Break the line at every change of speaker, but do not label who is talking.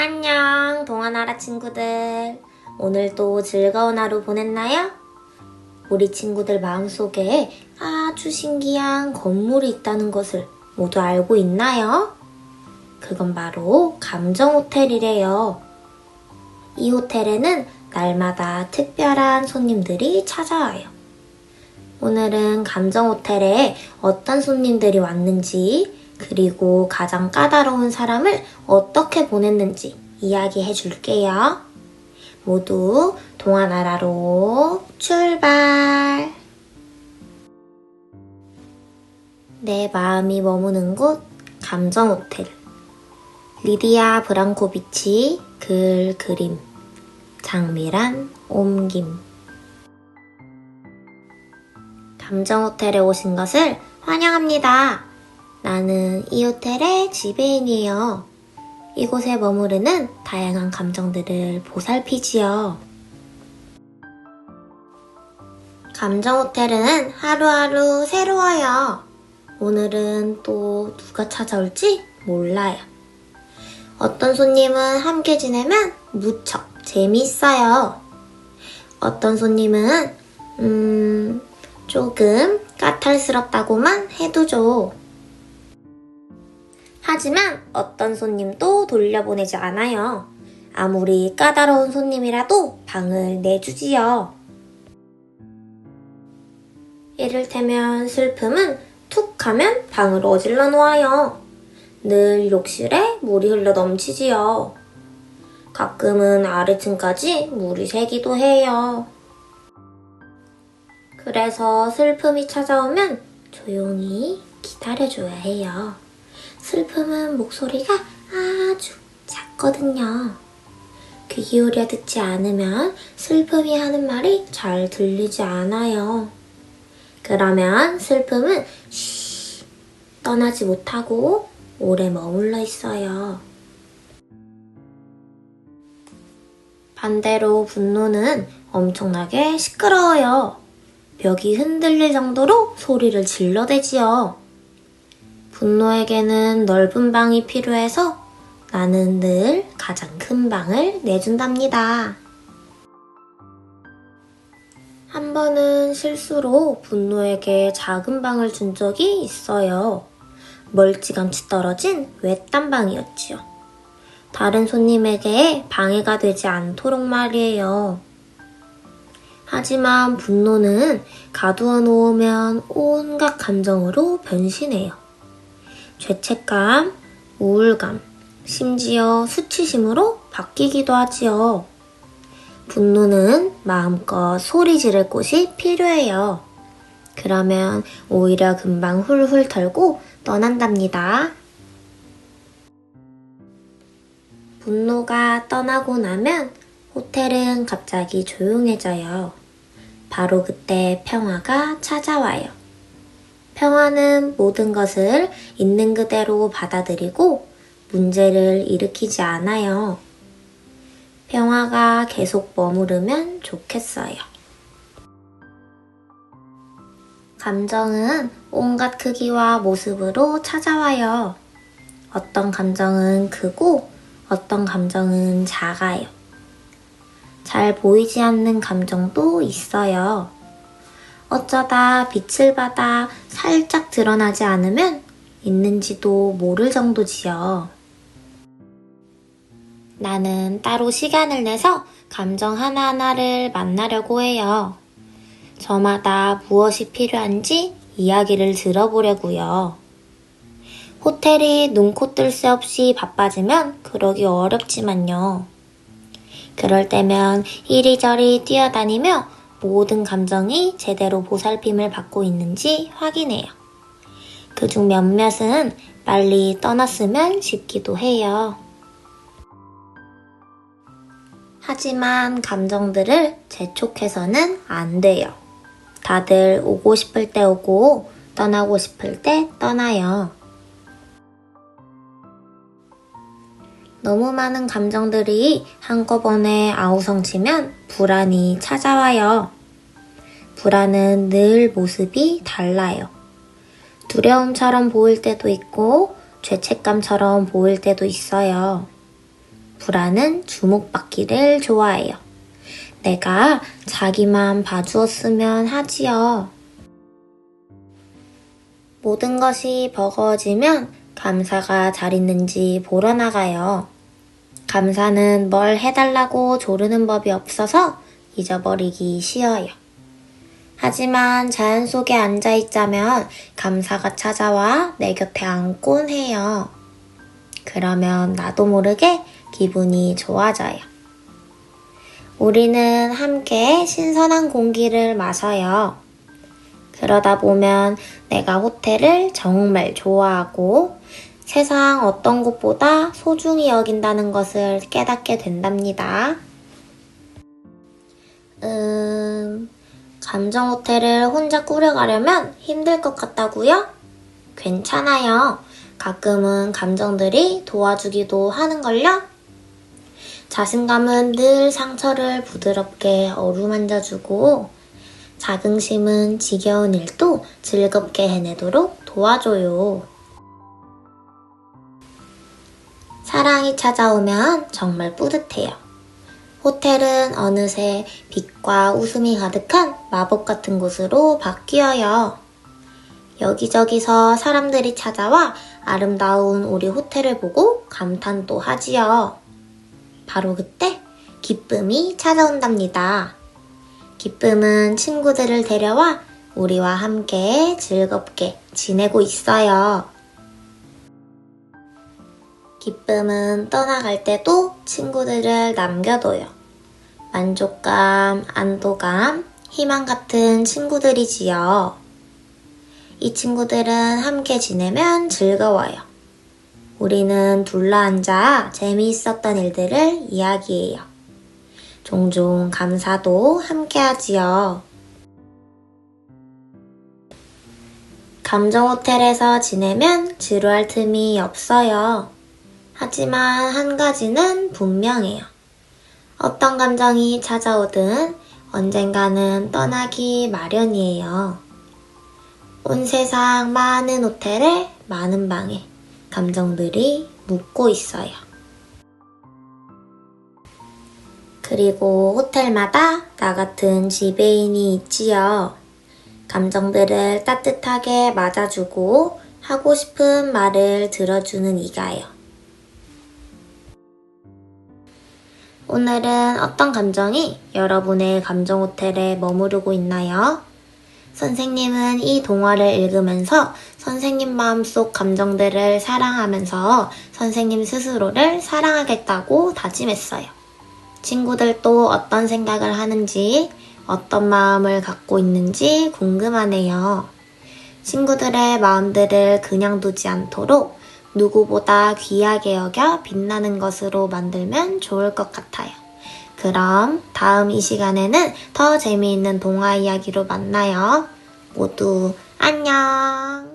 안녕, 동아나라 친구들. 오늘도 즐거운 하루 보냈나요? 우리 친구들 마음속에 아주 신기한 건물이 있다는 것을 모두 알고 있나요? 그건 바로 감정호텔이래요. 이 호텔에는 날마다 특별한 손님들이 찾아와요. 오늘은 감정호텔에 어떤 손님들이 왔는지, 그리고 가장 까다로운 사람을 어떻게 보냈는지 이야기해 줄게요. 모두 동화나라로 출발! 내 마음이 머무는 곳, 감정호텔. 리디아 브랑코비치, 글, 그림. 장미란, 옮김. 감정호텔에 오신 것을 환영합니다. 나는 이 호텔의 지배인이에요. 이곳에 머무르는 다양한 감정들을 보살피지요. 감정호텔은 하루하루 새로워요. 오늘은 또 누가 찾아올지 몰라요. 어떤 손님은 함께 지내면 무척 재미있어요. 어떤 손님은 조금 까탈스럽다고만 해두죠. 하지만 어떤 손님도 돌려보내지 않아요. 아무리 까다로운 손님이라도 방을 내주지요. 이를테면 슬픔은 툭 하면 방을 어질러 놓아요. 늘 욕실에 물이 흘러 넘치지요. 가끔은 아래층까지 물이 새기도 해요. 그래서 슬픔이 찾아오면 조용히 기다려줘야 해요. 슬픔은 목소리가 아주 작거든요. 귀 기울여 듣지 않으면 슬픔이 하는 말이 잘 들리지 않아요. 그러면 슬픔은 떠나지 못하고 오래 머물러 있어요. 반대로 분노는 엄청나게 시끄러워요. 벽이 흔들릴 정도로 소리를 질러대지요. 분노에게는 넓은 방이 필요해서 나는 늘 가장 큰 방을 내준답니다. 한 번은 실수로 분노에게 작은 방을 준 적이 있어요. 멀찌감치 떨어진 외딴 방이었지요. 다른 손님에게 방해가 되지 않도록 말이에요. 하지만 분노는 가두어 놓으면 온갖 감정으로 변신해요. 죄책감, 우울감, 심지어 수치심으로 바뀌기도 하지요. 분노는 마음껏 소리 지를 곳이 필요해요. 그러면 오히려 금방 훌훌 털고 떠난답니다. 분노가 떠나고 나면 호텔은 갑자기 조용해져요. 바로 그때 평화가 찾아와요. 평화는 모든 것을 있는 그대로 받아들이고 문제를 일으키지 않아요. 평화가 계속 머무르면 좋겠어요. 감정은 온갖 크기와 모습으로 찾아와요. 어떤 감정은 크고 어떤 감정은 작아요. 잘 보이지 않는 감정도 있어요. 어쩌다 빛을 받아 살짝 드러나지 않으면 있는지도 모를 정도지요. 나는 따로 시간을 내서 감정 하나하나를 만나려고 해요. 저마다 무엇이 필요한지 이야기를 들어보려고요. 호텔이 눈코 뜰 새 없이 바빠지면 그러기 어렵지만요. 그럴 때면 이리저리 뛰어다니며 모든 감정이 제대로 보살핌을 받고 있는지 확인해요. 그중 몇몇은 빨리 떠났으면 싶기도 해요. 하지만 감정들을 재촉해서는 안 돼요. 다들 오고 싶을 때 오고 떠나고 싶을 때 떠나요. 너무 많은 감정들이 한꺼번에 아우성치면 불안이 찾아와요. 불안은 늘 모습이 달라요. 두려움처럼 보일 때도 있고 죄책감처럼 보일 때도 있어요. 불안은 주목받기를 좋아해요. 내가 자기만 봐주었으면 하지요. 모든 것이 버거워지면 감사가 잘 있는지 보러 나가요. 감사는 뭘 해달라고 조르는 법이 없어서 잊어버리기 쉬워요. 하지만 자연 속에 앉아있자면 감사가 찾아와 내 곁에 앉곤 해요. 그러면 나도 모르게 기분이 좋아져요. 우리는 함께 신선한 공기를 마셔요. 그러다 보면 내가 호텔을 정말 좋아하고 세상 어떤 곳보다 소중히 여긴다는 것을 깨닫게 된답니다. 감정 호텔을 혼자 꾸려가려면 힘들 것 같다고요? 괜찮아요. 가끔은 감정들이 도와주기도 하는걸요? 자신감은 늘 상처를 부드럽게 어루만져주고 자긍심은 지겨운 일도 즐겁게 해내도록 도와줘요. 사랑이 찾아오면 정말 뿌듯해요. 호텔은 어느새 빛과 웃음이 가득한 마법 같은 곳으로 바뀌어요. 여기저기서 사람들이 찾아와 아름다운 우리 호텔을 보고 감탄도 하지요. 바로 그때 기쁨이 찾아온답니다. 기쁨은 친구들을 데려와 우리와 함께 즐겁게 지내고 있어요. 기쁨은 떠나갈 때도 친구들을 남겨둬요. 만족감, 안도감, 희망 같은 친구들이지요. 이 친구들은 함께 지내면 즐거워요. 우리는 둘러앉아 재미있었던 일들을 이야기해요. 종종 감사도 함께 하지요. 감정 호텔에서 지내면 지루할 틈이 없어요. 하지만 한 가지는 분명해요. 어떤 감정이 찾아오든 언젠가는 떠나기 마련이에요. 온 세상 많은 호텔에 많은 방에 감정들이 묻고 있어요. 그리고 호텔마다 나 같은 지배인이 있지요. 감정들을 따뜻하게 맞아주고 하고 싶은 말을 들어주는 이가요. 오늘은 어떤 감정이 여러분의 감정 호텔에 머무르고 있나요? 선생님은 이 동화를 읽으면서 선생님 마음속 감정들을 사랑하면서 선생님 스스로를 사랑하겠다고 다짐했어요. 친구들도 어떤 생각을 하는지, 어떤 마음을 갖고 있는지 궁금하네요. 친구들의 마음들을 그냥 두지 않도록 누구보다 귀하게 여겨 빛나는 것으로 만들면 좋을 것 같아요. 그럼 다음 이 시간에는 더 재미있는 동화 이야기로 만나요. 모두 안녕!